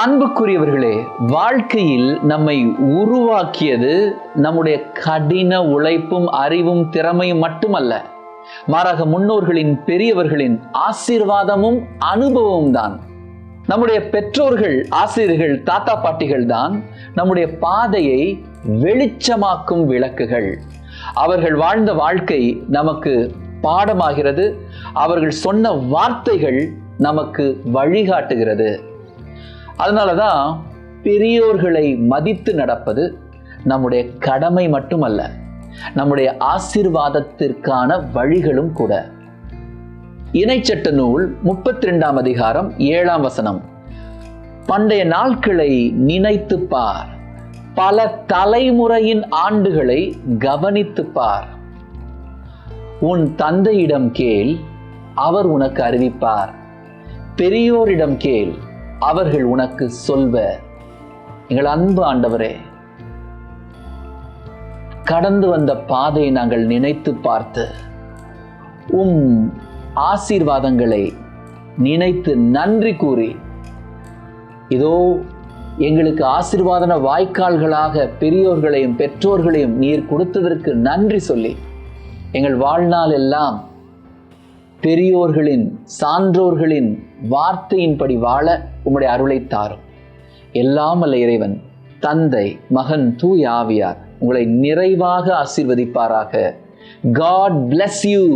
அன்புக்குரியவர்களே, வாழ்க்கையில் நம்மை உருவாக்கியது நம்முடைய கடின உழைப்பும் அறிவும் திறமையும் மட்டுமல்ல, மாறாக முன்னோர்களின் பெரியவர்களின் ஆசீர்வாதமும் அனுபவமும் தான். நம்முடைய பெற்றோர்கள், ஆசிரியர்கள், தாத்தா பாட்டிகள் தான் நம்முடைய பாதையை வெளிச்சமாக்கும் விளக்குகள். அவர்கள் வாழ்ந்த வாழ்க்கை நமக்கு பாடமாகிறது. அவர்கள் சொன்ன வார்த்தைகள் நமக்கு வழிகாட்டுகிறது. அதனாலதான் பெரியோர்களை மதித்து நடப்பது நம்முடைய கடமை மட்டுமல்ல, நம்முடைய ஆசீர்வாதத்திற்கான வழிகளும் கூட. இணைச்சட்ட நூல் 32ஆம் அதிகாரம் 7ஆம் வசனம். பண்டைய நாட்களை நினைத்து பார், பல தலைமுறையின் ஆண்டுகளை கவனித்து பார். உன் தந்தையிடம் கேள், அவர் உனக்கு அறிவிப்பார். பெரியோரிடம் கேள், அவர்கள் உனக்கு சொல்வர். எங்கள் அன்பு ஆண்டவரே, கடந்து வந்த பாதையை நாங்கள் நினைத்து பார்த்து ஆசீர்வாதங்களை நினைத்து நன்றி கூறி, இதோ எங்களுக்கு ஆசீர்வாதன வாய்க்கால்களாக பெரியோர்களையும் பெற்றோர்களையும் நீர் கொடுத்ததற்கு நன்றி சொல்லி எங்கள் வாழ்நாள் எல்லாம் பெரியோர்களின், சான்றோர்களின் வார்த்தையின்படி வாழ உம்முடைய அருளை தாரும். எல்லாம் வல்ல இறைவன், தந்தை, மகன், தூய ஆவியார் உங்களை நிறைவாக ஆசீர்வதிப்பாராக. God bless you.